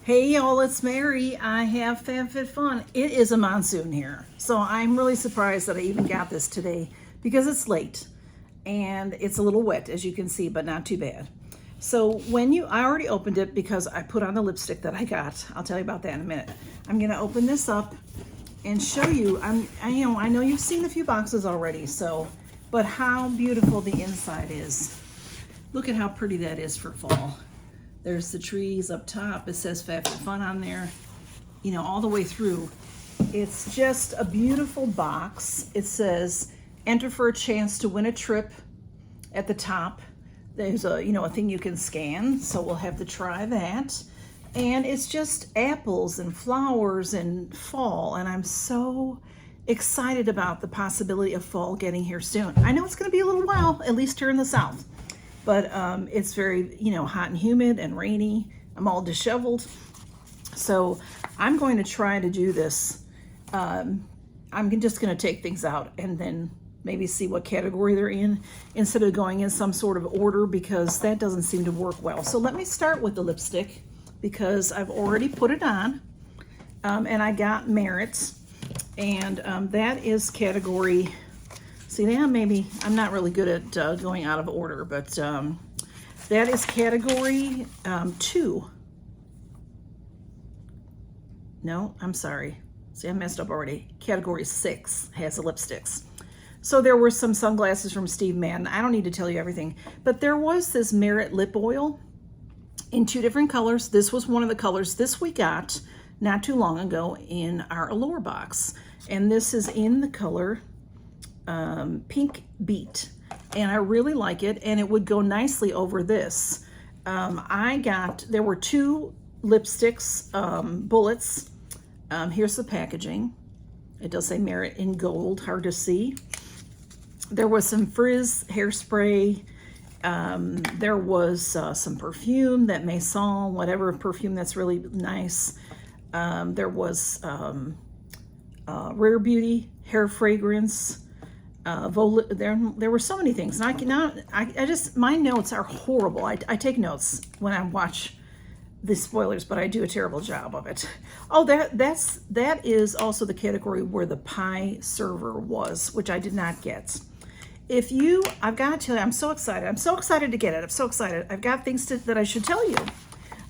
Hey y'all, it's Mary. I have Fabfitfun. It is a monsoon here, so I'm really surprised that I even got this today because it's late and it's a little wet, as you can see, but not too bad. So I already opened it because I put on the lipstick that I got. I'll tell you about that in a minute. I'm gonna open this up and show you. I know you've seen a few boxes already, but how beautiful the inside is. Look at how pretty that is for fall. There's the trees up top. It says Fabfitfun on there, all the way through. It's just a beautiful box. It says, enter for a chance to win a trip at the top. There's a thing you can scan, so we'll have to try that. And it's just apples and flowers and fall, and I'm so excited about the possibility of fall getting here soon. I know it's gonna be a little while, at least here in the South. But it's very, hot and humid and rainy. I'm all disheveled. So I'm going to try to do this. I'm just going to take things out and then maybe see what category they're in instead of going in some sort of order, because that doesn't seem to work well. So let me start with the lipstick because I've already put it on. And I got Merit. And that is category... See, now maybe I'm not really good at going out of order, but that is category 2. No, I'm sorry. See, I messed up already. Category 6 has the lipsticks. So there were some sunglasses from Steve Madden. I don't need to tell you everything, but there was this Merit lip oil in 2 different colors. This was one of the colors this we got not too long ago in our Allure box. And this is in the color Pink Beat, and I really like it, and it would go nicely over this. There were 2 lipsticks, bullets. Here's the packaging. It does say Merit in gold, hard to see. There was some frizz hairspray. There was some perfume, that Maison, whatever perfume that's really nice. There was Rare Beauty hair fragrance. There were so many things, and my notes are horrible. I take notes when I watch the spoilers, but I do a terrible job of it. Oh, that is also the category where the pie server was, which I did not get. I've got to tell you, I'm so excited. I'm so excited to get it. I'm so excited. I've got things that I should tell you.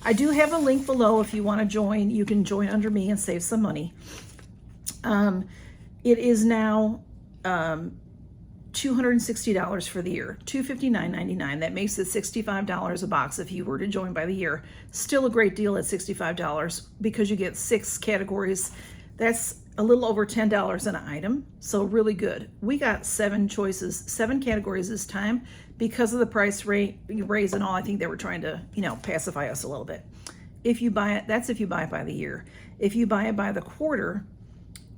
I do have a link below if you want to join. You can join under me and save some money. It is now $260 for the year, $259.99. That makes it $65 a box if you were to join by the year. Still a great deal at $65 because you get 6 categories. That's a little over $10 an item, so really good. We got 7 choices, 7 categories this time because of the price raise and all. I think they were trying to, pacify us a little bit. If you buy it, that's if you buy it by the year. If you buy it by the quarter,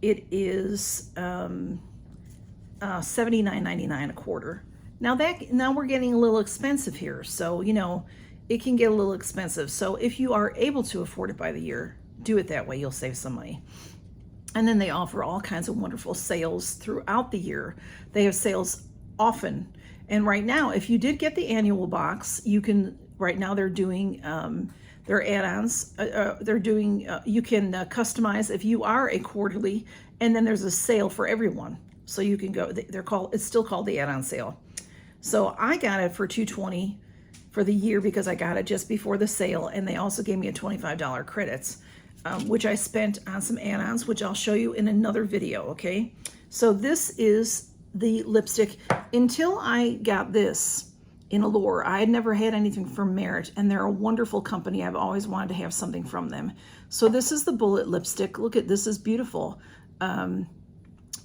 it is $79.99 a quarter. Now we're getting a little expensive here, so it can get a little expensive. So if you are able to afford it by the year, do it that way. You'll save some money. And then they offer all kinds of wonderful sales throughout the year. They have sales often. And right now, if you did get the annual box, you can. Right now, they're doing their add-ons. You can customize if you are a quarterly, and then there's a sale for everyone. So you can go, it's still called the add-on sale. So I got it for $220 for the year because I got it just before the sale, and they also gave me a $25 credits, which I spent on some add-ons, which I'll show you in another video, okay? So this is the lipstick. Until I got this in Allure, I had never had anything from Merit, and they're a wonderful company. I've always wanted to have something from them. So this is the bullet lipstick. Look at this, is beautiful.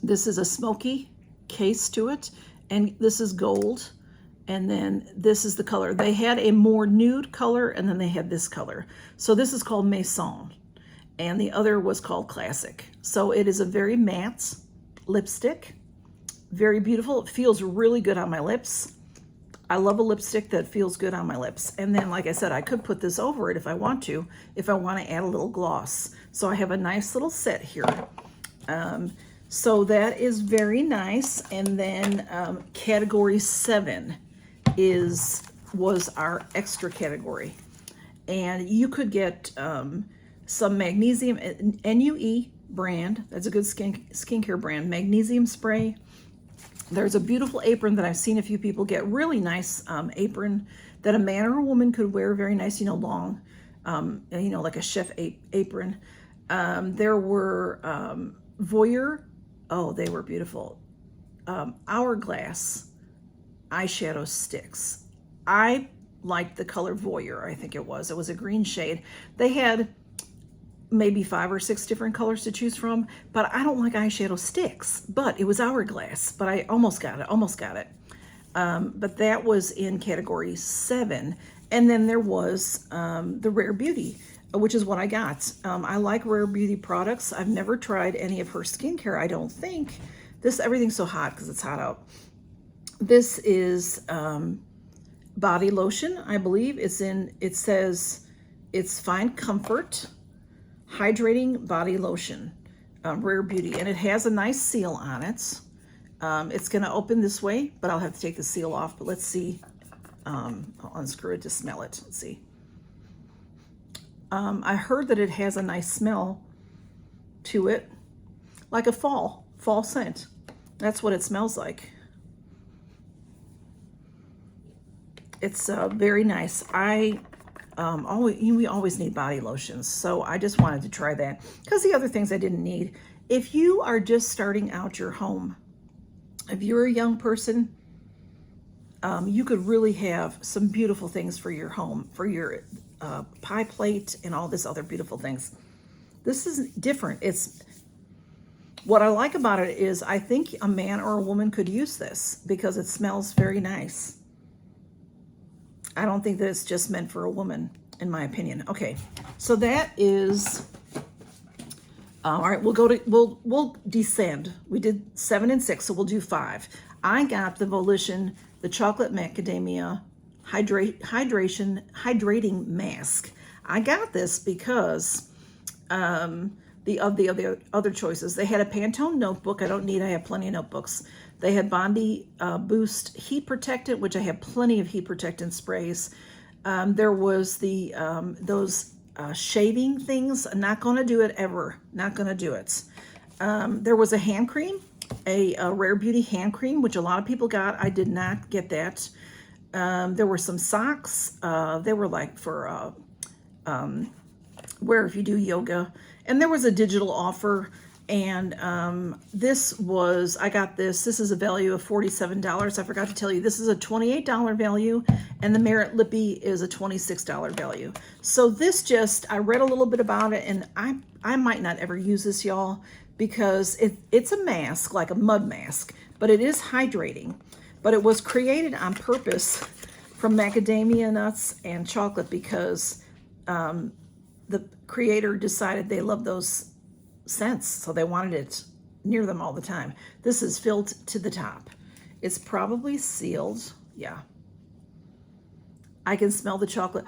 This is a smoky case to it, and this is gold, and then this is the color. They had a more nude color, and then they had this color. So this is called Maison, and the other was called Classic. So it is a very matte lipstick, very beautiful. It feels really good on my lips. I love a lipstick that feels good on my lips. And then, like I said, I could put this over it if I want to add a little gloss. So I have a nice little set here. So that is very nice. And then category 7 was our extra category. And you could get some magnesium, NUE brand. That's a good skincare brand. Magnesium spray. There's a beautiful apron that I've seen a few people get. Really nice apron that a man or a woman could wear. Very nice, long, like a chef apron. There were Vour. Oh, they were beautiful. Hourglass eyeshadow sticks. I liked the color Vour, I think it was. It was a green shade. They had maybe 5 or 6 different colors to choose from, but I don't like eyeshadow sticks. But it was Hourglass, but I almost got it. But that was in category 7. And then there was the Rare Beauty, which is what I got. I like Rare Beauty products. I've never tried any of her skincare, I don't think. Everything's so hot because it's hot out. This is body lotion, I believe. It says it's Fine Comfort Hydrating Body Lotion, Rare Beauty. And it has a nice seal on it. It's going to open this way, but I'll have to take the seal off. But let's see. I'll unscrew it to smell it. Let's see. I heard that it has a nice smell to it, like a fall scent. That's what it smells like. It's very nice. We always need body lotions, so I just wanted to try that because the other things I didn't need. If you are just starting out your home, if you're a young person, you could really have some beautiful things for your home, for your pie plate and all this other beautiful things. This is different. What I like about it is I think a man or a woman could use this because it smells very nice. I don't think that it's just meant for a woman, in my opinion. Okay, so that is all right. We'll descend. We did 7 and 6, so we'll do 5. I got the Volition, the chocolate macadamia hydrating mask. I got this because the other choices. They had a Pantone notebook. I have plenty of notebooks. They had Bondi Boost Heat Protectant, which I have plenty of heat protectant sprays. There was those shaving things. I'm not going to do it ever. Not going to do it. There was a hand cream, a Rare Beauty hand cream, which a lot of people got. I did not get that. There were some socks. They were like for wear if you do yoga. And there was a digital offer. And I got this. This is a value of $47. I forgot to tell you, this is a $28 value, and the Merit Lippy is a $26 value. So I read a little bit about it, and I might not ever use this, y'all, because it's a mask, like a mud mask, but it is hydrating. But it was created on purpose from macadamia nuts and chocolate because the creator decided they love those scents, so they wanted it near them all the time. This is filled to the top. It's probably sealed. Yeah. I can smell the chocolate.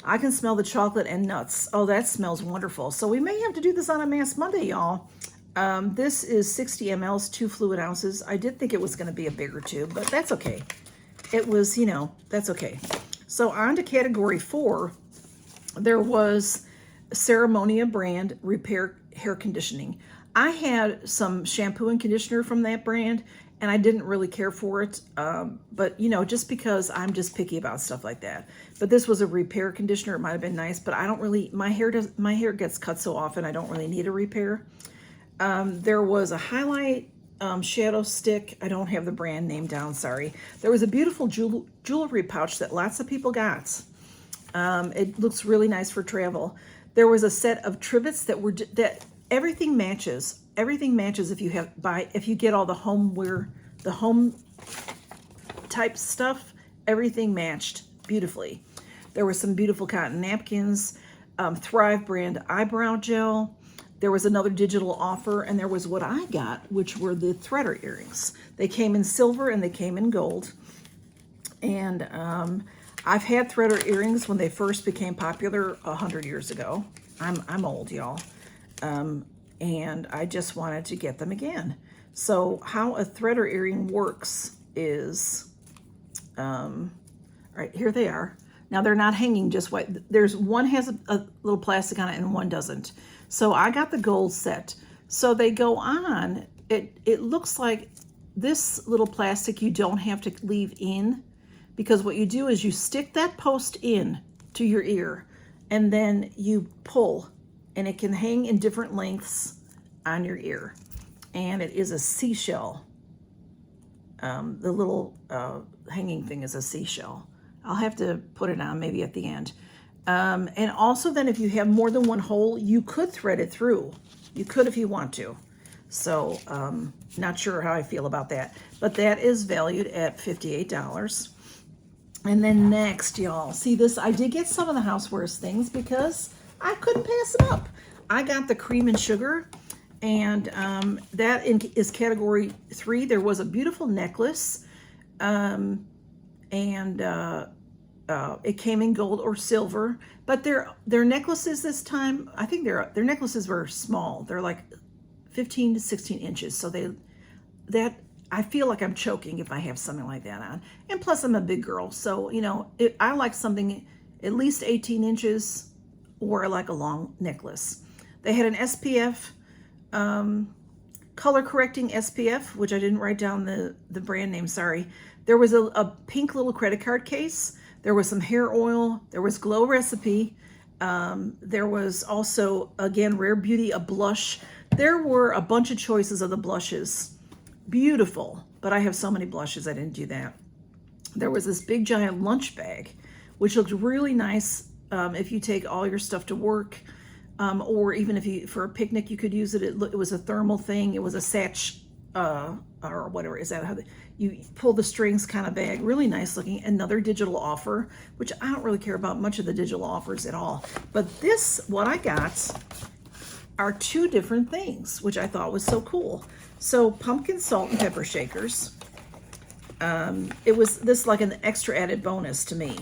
I can smell the chocolate and nuts. Oh, that smells wonderful. So we may have to do this on a Mass Monday, y'all. This is 60 mLs, 2 fluid ounces. I did think it was going to be a bigger tube, but that's okay. It was, that's okay. So on to category 4. There was Ceremonia brand Repair Hair Conditioning. I had some shampoo and conditioner from that brand, and I didn't really care for it. But just because I'm just picky about stuff like that. But this was a repair conditioner. It might have been nice, but I don't really. My hair gets cut so often. I don't really need a repair. There was a highlight shadow stick. I don't have the brand name down. Sorry. There was a beautiful jewelry pouch that lots of people got. It looks really nice for travel. There was a set of trivets that everything matches. Everything matches if you get all the home type stuff. Everything matched beautifully. There were some beautiful cotton napkins, Thrive brand eyebrow gel. There was another digital offer, and there was what I got, which were the threader earrings. They came in silver and they came in gold. And I've had threader earrings when they first became popular 100 years ago. I'm old, y'all. And I just wanted to get them again. So how a threader earring works is, all right, here they are. Now they're not hanging just white. There's one has a little plastic on it and one doesn't. So I got the gold set. So they go on. It looks like this little plastic you don't have to leave in, because what you do is you stick that post in to your ear and then you pull, and it can hang in different lengths on your ear. And it is a seashell. The little hanging thing is a seashell. I'll have to put it on maybe at the end. And also then if you have more than one hole, you could thread it through. You could if you want to. So not sure how I feel about that. But that is valued at $58. And then next, y'all, see this, I did get some of the housewares things because I couldn't pass them up. I got the cream and sugar, and that is category 3. There was a beautiful necklace, and it came in gold or silver, but their necklaces this time, I think their necklaces were small. They're like 15 to 16 inches. So I feel like I'm choking if I have something like that on. And plus I'm a big girl. So, you know, I like something at least 18 inches or like a long necklace. They had an SPF, color correcting SPF, which I didn't write down the brand name, sorry. There was a pink little credit card case. There was some hair oil. There was Glow Recipe. There was also, again, Rare Beauty, a blush. There were a bunch of choices of the blushes. Beautiful, but I have so many blushes, I didn't do that. There was this big giant lunch bag, which looked really nice if you take all your stuff to work, or even if you, for a picnic, you could use it. It was a thermal thing. It was a satch, or whatever, is that how you pull the strings kind of bag, really nice looking. Another digital offer, which I don't really care about much of the digital offers at all. But this, what I got, are 2 different things, which I thought was so cool. So pumpkin salt and pepper shakers. It was this like an extra added bonus to me.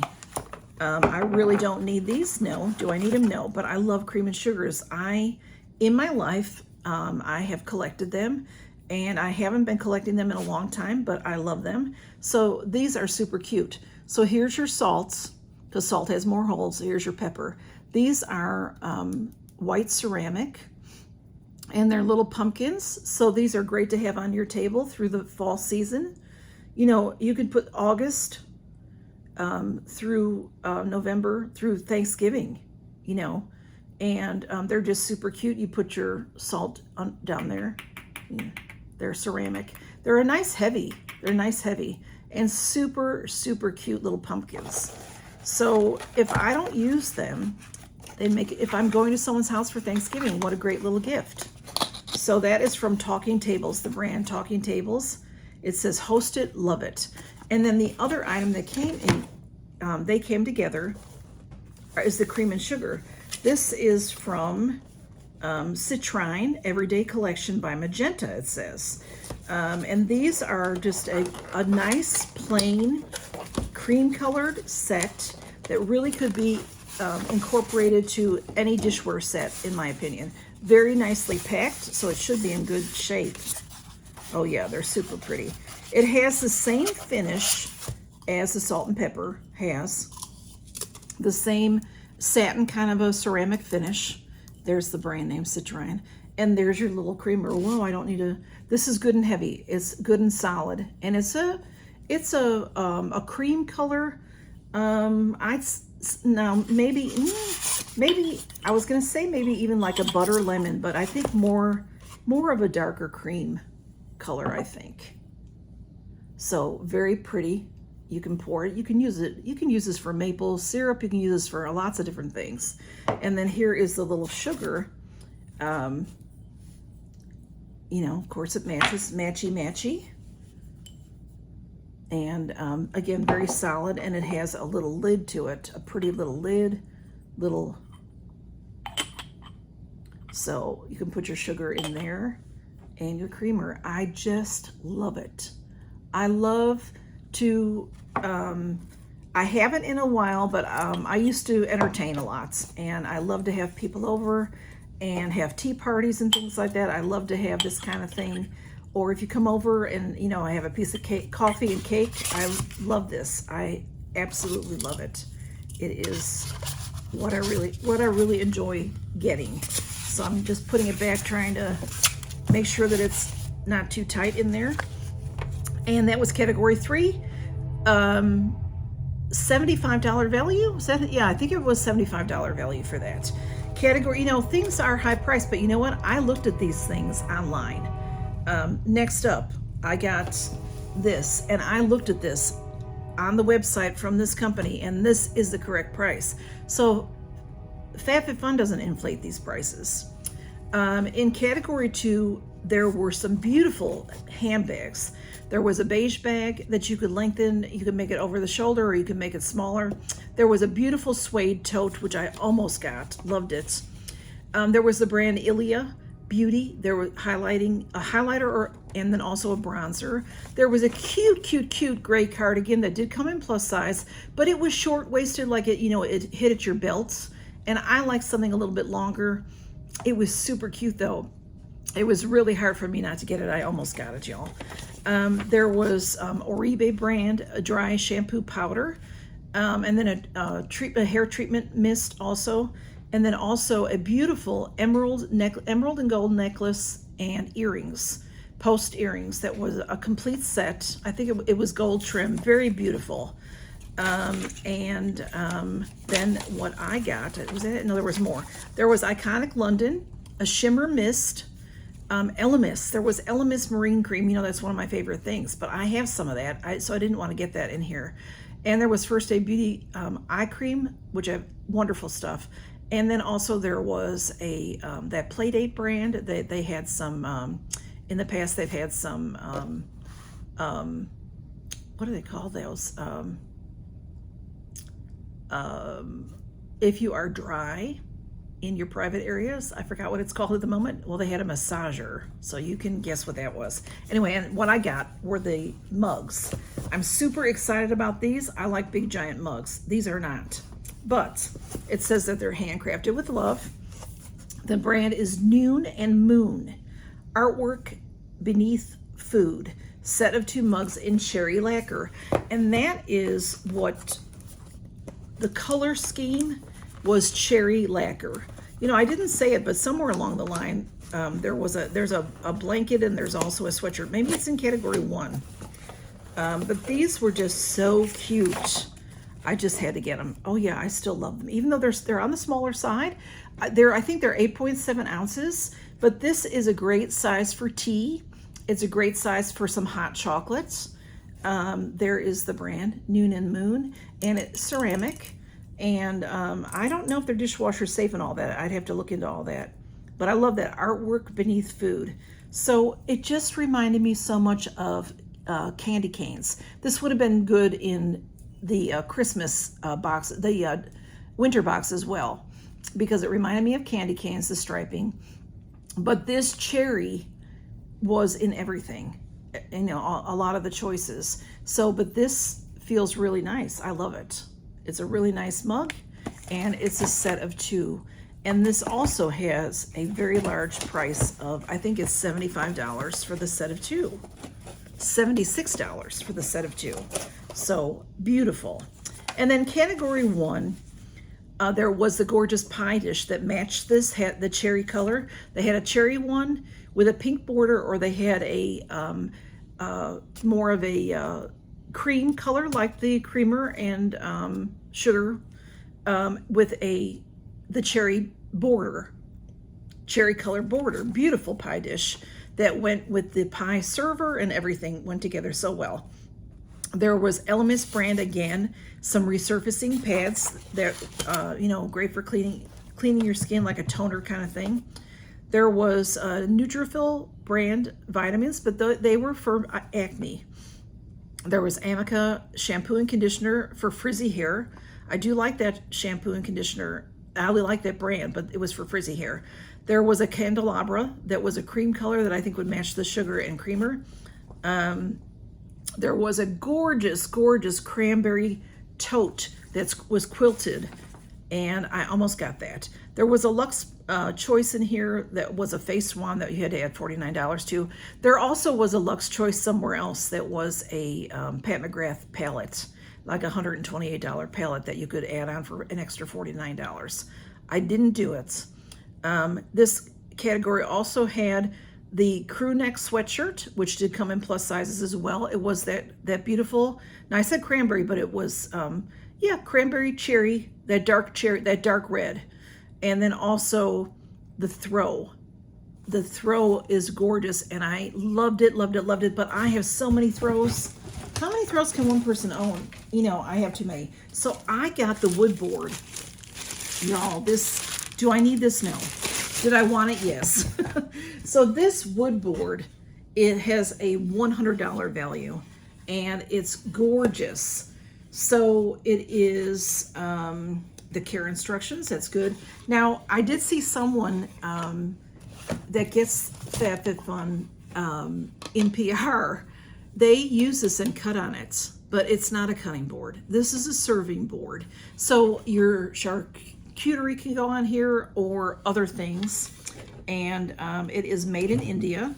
I really don't need these. No. Do I need them? No. But I love cream and sugars. In my life, I have collected them, and I haven't been collecting them in a long time, but I love them. So these are super cute. So here's your salts, because salt has more holes. Here's your pepper. These are white ceramic, and they're little pumpkins. So these are great to have on your table through the fall season. You know, you could put August through November, through Thanksgiving, you know, and they're just super cute. You put your salt down there. They're ceramic. They're a nice heavy. They're nice heavy and super, super cute little pumpkins. So if I don't use them, if I'm going to someone's house for Thanksgiving, what a great little gift. So that is from Talking Tables, the brand Talking Tables. It says, host it, love it. And then the other item that came in, they came together, is the cream and sugar. This is from Citrine Everyday Collection by Magenta, it says. And these are just a nice plain cream colored set that really could be incorporated to any dishware set, in my opinion. Very nicely packed, so it should be in good shape. Oh yeah, they're super pretty. It has the same finish as the salt and pepper has. The same satin kind of a ceramic finish. There's the brand name, Citrine. And there's your little creamer. Whoa, I don't need a, this is good and heavy. It's good and solid. And it's a cream color. Now maybe I was gonna say maybe even like a butter lemon, but I think more of a darker cream color, I think. So very pretty. You can pour it, you can use it, you can use this for maple syrup, you can use this for lots of different things. And then here is the little sugar. You know, of course it matches, matchy. And again, very solid, and it has a little lid to it, a pretty little lid, so you can put your sugar in there and your creamer. I just love it. I love to, I haven't in a while, but I used to entertain a lot, and I love to have people over and have tea parties and things like that. I love to have this kind of thing. Or if you come over and, you know, I have a piece of cake, coffee and cake, I love this. I absolutely love it. it is what I really enjoy getting. So I'm just putting it back, trying to make sure that it's not too tight in there. And that was category 3. $75 value. Was that, yeah, I think it was $75 value for that category. You know, things are high priced, but you know what? I looked at these things online. Next up, I got this, and I looked at this on the website from this company, and this is the correct price. So Fabfitfun doesn't inflate these prices. In category 2, there were some beautiful handbags. There was a beige bag that you could lengthen. You could make it over the shoulder, or you could make it smaller. There was a beautiful suede tote, which I almost got. Loved it. There was the brand Ilia Beauty. There was a highlighter, and then also a bronzer. There was a cute gray cardigan that did come in plus size, but it was short-waisted, like it, you know, it hit at your belts. And I like something a little bit longer. It was super cute though. It was really hard for me not to get it. I almost got it, y'all. There was Oribe brand, a dry shampoo powder, and then a hair treatment mist also, and then also a beautiful emerald and gold necklace and earrings, post earrings. That was a complete set. I think it was gold trim, very beautiful. Then what I got, was that it? No, there was more. There was Iconic London, a shimmer mist, Elemis. There was Elemis Marine Cream. You know, that's one of my favorite things, but I have some of that, so I didn't want to get that in here. And there was First Aid Beauty eye cream, which I have wonderful stuff. And then also there was a that Playdate brand. They had some in the past. They've had some what do they call those? If you are dry in your private areas, I forgot what it's called at the moment. Well, they had a massager, so you can guess what that was. Anyway, and what I got were the mugs. I'm super excited about these. I like big giant mugs. These are not, but it says that they're handcrafted with love. The brand is Noon and Moon. Artwork beneath food. Set of 2 mugs in cherry lacquer. And that is what the color scheme was, cherry lacquer. You know, I didn't say it, but somewhere along the line, there's a blanket, and there's also a sweatshirt. Maybe it's in category 1. But these were just so cute. I just had to get them. Oh yeah, I still love them, even though they're on the smaller side. I think they're 8.7 ounces, but this is a great size for tea. It's a great size for some hot chocolates. There is the brand Noon and Moon, and it's ceramic. And I don't know if they're dishwasher safe and all that. I'd have to look into all that. But I love that artwork beneath food. So it just reminded me so much of candy canes. This would have been good in the Christmas box, the winter box as well, because it reminded me of candy canes, the striping. But this cherry was in everything, you know, a lot of the choices. So, but this feels really nice. I love it. It's a really nice mug, and it's a set of 2. And this also has a very large price of, I think it's $75 for the set of 2. $76 for the set of 2. So beautiful. And then category 1, there was the gorgeous pie dish that matched this, had the cherry color. They had a cherry one with a pink border, or they had a more of a cream color, like the creamer and sugar, with the cherry border, cherry color border. Beautiful pie dish that went with the pie server, and everything went together so well. There was Elemis brand again, some resurfacing pads that you know, great for cleaning your skin, like a toner kind of thing. There was Nutrafil brand vitamins, but they were for acne. There was Amica shampoo and conditioner for frizzy hair. I do like that shampoo and conditioner. I really like that brand, but it was for frizzy hair. There was a candelabra that was a cream color that I think would match the sugar and creamer. There was a gorgeous cranberry tote that was quilted, and I almost got that. There was a Luxe Choice in here that was a face wand that you had to add $49 to. There also was a Luxe Choice somewhere else that was a Pat McGrath palette. like a $128 palette that you could add on for an extra $49. I didn't do it. This category also had the crew neck sweatshirt, which did come in plus sizes as well. It was that beautiful. Now I said cranberry, but it was yeah, cranberry cherry, that dark red, and then also the throw. The throw is gorgeous, and I loved it. But I have so many throws. How many throws can one person own? You know, I have too many. So I got the wood board. Y'all, do I need this? No. Did I want it? Yes. So this wood board, it has a $100 value, and it's gorgeous. So it is the care instructions. That's good. Now, I did see someone that gets Fabfitfun in PR. They use this and cut on it, but it's not a cutting board. This is a serving board. So your charcuterie can go on here or other things. And it is made in India.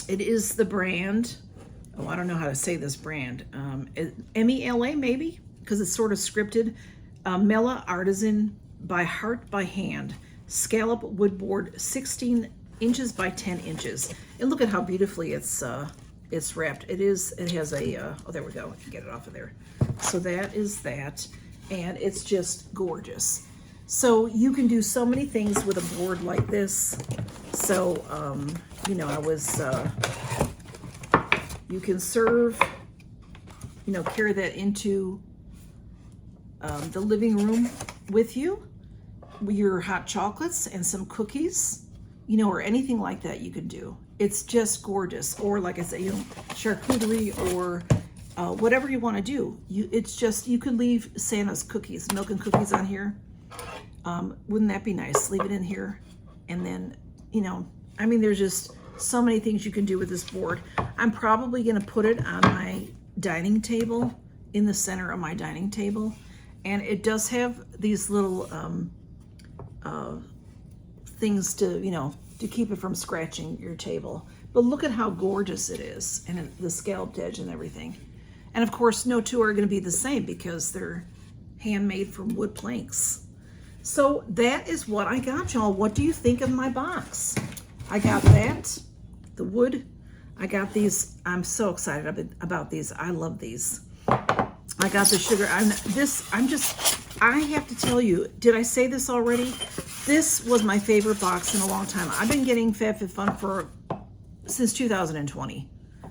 It is the brand, oh, I don't know how to say this brand. MELA maybe, because it's sort of scripted. Mela Artisan by Heart by Hand. Scallop wood board, 16 inches by 10 inches. And look at how beautifully it's wrapped. It has a, oh, there we go. I can get it off of there. So that is that. And it's just gorgeous. So you can do so many things with a board like this. So, you know, you can serve, you know, carry that into the living room with you, your hot chocolates and some cookies, you know, or anything like that you can do. It's just gorgeous. Or like I say, you know, charcuterie or whatever you want to do. It's just, you could leave Santa's cookies, milk and cookies on here. Wouldn't that be nice? Leave it in here. And then, you know, I mean, there's just so many things you can do with this board. I'm probably going to put it on my dining table, in the center of my dining table. And it does have these little things to, you know, to keep it from scratching your table. But look at how gorgeous it is, and the scalloped edge and everything. And of course, no two are going to be the same because they're handmade from wood planks. So that is what I got, y'all. What do you think of my box? I got that, the wood. I got these. I'm so excited about these. I love these. I got the sugar. I have to tell you, did I say this already? This was my favorite box in a long time. I've been getting Fabfitfun since 2020.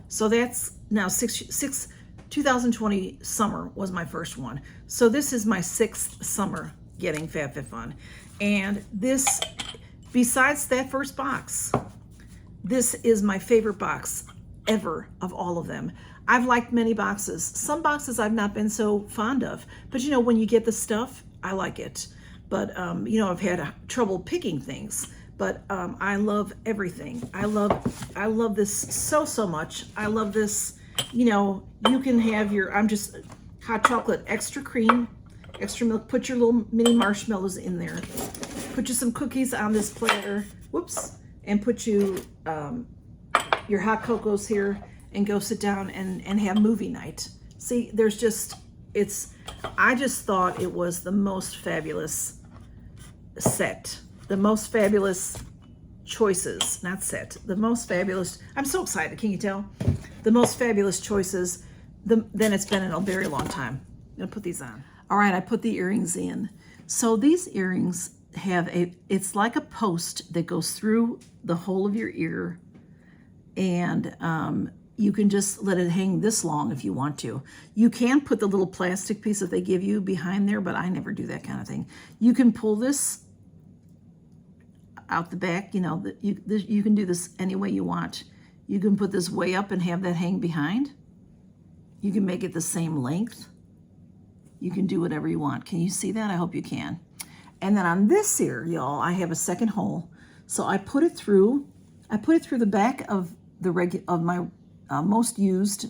So that's now 2020 summer was my first one. So this is my 6th summer getting Fabfitfun. And this, besides that first box, this is my favorite box ever of all of them. I've liked many boxes. Some boxes I've not been so fond of, but you know, when you get the stuff, I like it. But you know, I've had trouble picking things, but I love everything. I love this so much. I love this. You know, you can have your, I'm just hot chocolate, extra cream, extra milk, put your little mini marshmallows in there, put you some cookies on this platter, whoops, and put you your hot cocos here, and go sit down and have movie night. See, there's just, I just thought it was the most fabulous set, the most fabulous choices, not set, the most fabulous, I'm so excited, can you tell? The most fabulous choices than it's been in a very long time. I'm gonna put these on. All right, I put the earrings in. So these earrings have it's like a post that goes through the whole of your ear, and you can just let it hang this long if you want to. You can put the little plastic piece that they give you behind there, but I never do that kind of thing. You can pull this out the back, you know, you can do this any way you want. You can put this way up and have that hang behind. You can make it the same length. You can do whatever you want. Can you see that? I hope you can. And then on this ear, y'all, I have a second hole. So I put it through the back of my most used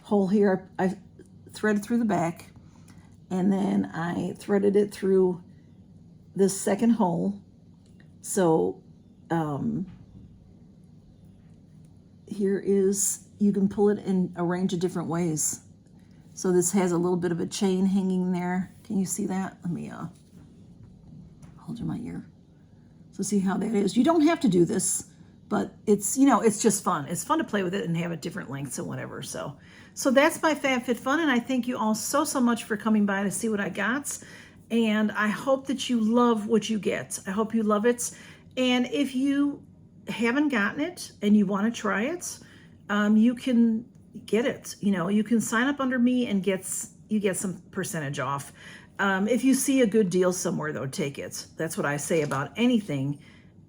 hole here. I threaded through the back, and then I threaded it through this second hole. So here is, you can pull it in a range of different ways. So this has a little bit of a chain hanging there. Can you see that? Let me hold in my ear. So see how that is. You don't have to do this, but it's, you know, it's just fun. It's fun to play with it and have it different lengths and whatever. So that's my Fabfitfun, and I thank you all so much for coming by to see what I got. And I hope that you love what you get. I hope you love it. And if you haven't gotten it and you want to try it, you can get it. You know, you can sign up under me and you get some percentage off. If you see a good deal somewhere, though, take it. That's what I say about anything.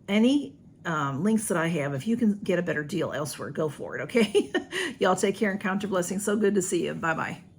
Any links that I have, if you can get a better deal elsewhere, go for it, okay? Y'all take care and count your blessings. So good to see you. Bye-bye.